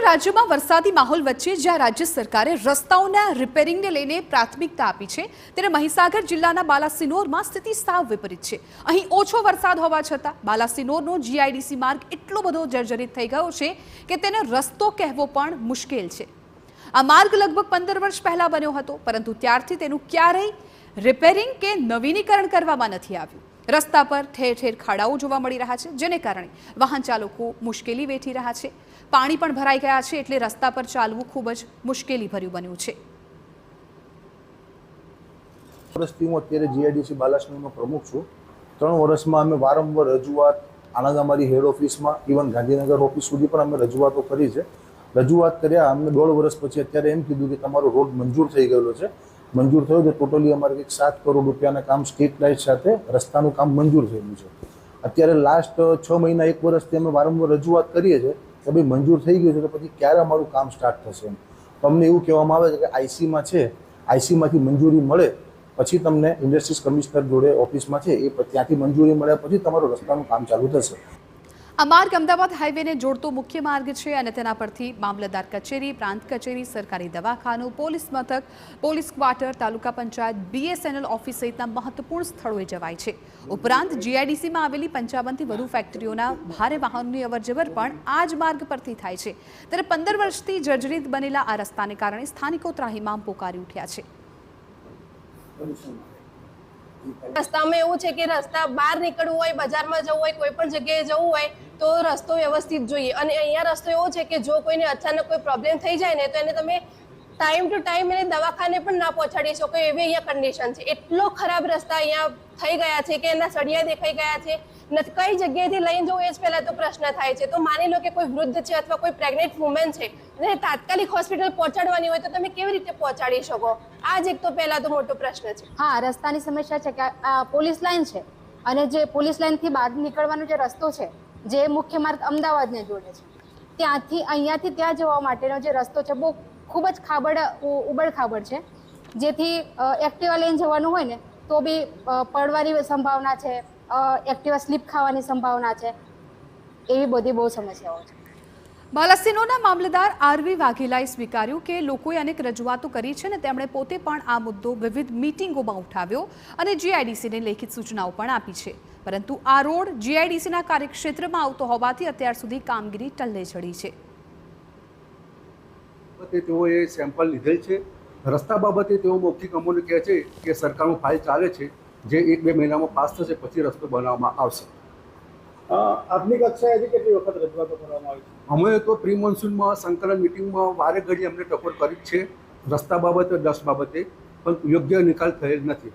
રાજ્યમાં વરસાદી માહોલ વચ્ચે જ્યાં રાજ્ય સરકારે રસ્તાઓના રિપેરિંગને લઈને પ્રાથમિકતા આપી છે, ત્યારે મહીસાગર જિલ્લાના બાલાસિનોરમાં સ્થિતિ સાવ વિપરીત છે। અહીં ઓછો વરસાદ હોવા છતાં બાલાસિનોરનો જીઆઈડીસી માર્ગ એટલો બધો જર્જરિત થઈ ગયો છે કે તેને રસ્તો કહેવો પણ મુશ્કેલ છે। આ માર્ગ લગભગ 15 વર્ષ પહેલા બન્યો હતો, પરંતુ ત્યારથી તેનું ક્યારેય રિપેરિંગ કે નવીનીકરણ કરવામાં નથી આવ્યું। રસ્તા પર ઠેર ઠેર ખાડાઓ જોવા મળી રહ્યા છે, જેને કારણે વાહન ચાલકો મુશ્કેલી વેઠી રહ્યા છે। પાણી પણ ભરાઈ ગયા છે, એટલે રસ્તા પર ચાલવું ખૂબ જ મુશ્કેલીભર્યું બન્યું છે। વર્ષથી હું અત્યારે જીઆઈડીસી બાલાસિનોરનો પ્રમુખ છું। 3 વર્ષમાં અમે વારંવાર રજૂઆત આણંદ અમારી હેડ ઓફિસમાં, ઇવન ગાંધીનગર ઓફિસ સુધી પણ અમે રજૂઆતો કરી છે। રજૂઆત કર્યા અમને 1.5 વર્ષ પછી અત્યારે એમ કીધું કે તમારો રોડ મંજૂર થઈ ગયેલો છે। મંજૂર થયો છે, ટોટલી અમારે કંઈક 7 કરોડ રૂપિયાના કામ સ્ટ્રીટ લાઇટ સાથે રસ્તાનું કામ મંજૂર થયેલું છે। અત્યારે લાસ્ટ 6 મહિના 1 વર્ષથી અમે વારંવાર રજૂઆત કરીએ છીએ કે ભાઈ મંજૂર થઈ ગયું છે તો પછી ક્યારે અમારું કામ સ્ટાર્ટ થશે એમ। તો અમને એવું કહેવામાં આવે છે કે આઈસીમાં છે, આઈસીમાંથી મંજૂરી મળે પછી તમને ઇન્ડસ્ટ્રીઝ કમિશનર જોડે ઓફિસમાં છે એ ત્યાંથી મંજૂરી મળ્યા પછી તમારું રસ્તાનું કામ ચાલુ થશે। આ માર્ગ અમદાવાદ હાઈવેને જોડતો મુખ્ય માર્ગ છે અને તેના પરથી મામલતદાર કચેરી, પ્રાંત કચેરી, સરકારી દવાખાનું, પોલીસ મથક, પોલીસ ક્વાર્ટર, તાલુકા પંચાયત, બીએસએનએલ ઓફિસ સહિતના મહત્વપૂર્ણ સ્થળોએ જવાય છે। ઉપરાંત જીઆઈડીસીમાં આવેલી 55થી વધુ ફેક્ટરીઓના ભારે વાહનોની અવરજવર પણ આ જ માર્ગ પરથી થાય છે। ત્યારે 15 વર્ષથી જર્જરિત બનેલા આ રસ્તાને કારણે સ્થાનિકો ત્રાહિમામ પોકારી ઉઠ્યા છે। રસ્તામાં એવું છે કે રસ્તા બહાર નીકળવું હોય, બજારમાં જવું હોય, કોઈ પણ જગ્યાએ જવું હોય તો રસ્તો વ્યવસ્થિત જોઈએ। અને અહીંયા રસ્તો એવો છે કે જો કોઈને અચાનક કોઈ પ્રોબ્લેમ થઈ જાય ને તો એને તમે ટાઈમ ટુ ટાઈમ એને દવાખાને પણ ના પહોંચાડી શકો એવી અહીંયા કન્ડિશન છે। એટલો ખરાબ રસ્તા અહીંયા થઈ ગયા છે કે એના સળિયા દેખાઈ ગયા છે। કઈ જગ્યાએથી લઈને જવું એ જ પહેલા તો પ્રશ્ન થાય છે। તો માની લો કે કોઈ વૃદ્ધ છે અથવા કોઈ પ્રેગ્નેન્ટ વુમેન છે અને તાત્કાલિક હોસ્પિટલ પહોંચાડવાની હોય તો તમે કેવી રીતે પહોંચાડી શકો? આ જ એક તો પહેલા તો મોટો પ્રશ્ન છે। હા, રસ્તાની સમસ્યા છે કે આ પોલીસ લાઈન છે અને જે પોલીસ લાઈનથી બહાર નીકળવાનો જે રસ્તો છે જે મુખ્ય માર્ગ અમદાવાદને જોડે છે, ત્યાંથી અહીંયાથી ત્યાં જવા માટેનો જે રસ્તો છે બહુ ખૂબ જ ઉબડ ખાબડ છે, જેથી એક્ટિવા લઈને જવાનું હોય ને તો બી પડવાની સંભાવના છે, એક્ટિવા સ્લીપ ખાવાની સંભાવના છે, એવી બધી બહુ સમસ્યાઓ છે। બાલાસિનોરના મામલતદાર આરવી વાઘેલાએ સ્વીકાર્યું કે લોકોએ અનેક રજૂઆતો કરી છે અને તેમણે પોતે પણ આ મુદ્દો વિવિધ મીટિંગોમાં ઉઠાવ્યો અને જીઆઈડીસીને લેખિત સૂચનાઓ પણ આપી છે, પરંતુ આ રોડ જીઆઈડીસીના કાર્યક્ષેત્રમાં આવતો હોવાથી અત્યાર સુધી કામગીરી ટલ્લે ચડી છે। તેઓએ સેમ્પલ લીધેલ છે। રસ્તા બાબતે તેઓ મૌખિક અમોને કહે છે કે સરકારનું ફાઇલ ચાલે છે, જે 1-2 મહિનામાં પાસ થશે પછી રસ્તો બનાવવામાં આવશે। આપની કક્ષાએથી કેટલી વખત રજૂઆતો કરવામાં આવી છે? અમે તો પ્રી મોન્સૂનમાં સંકલન મિટિંગમાં વારે ઘડી અમને ટકોર કરી જ છે રસ્તા બાબતે, દસ બાબતે, પણ યોગ્ય નિકાલ થયેલ નથી।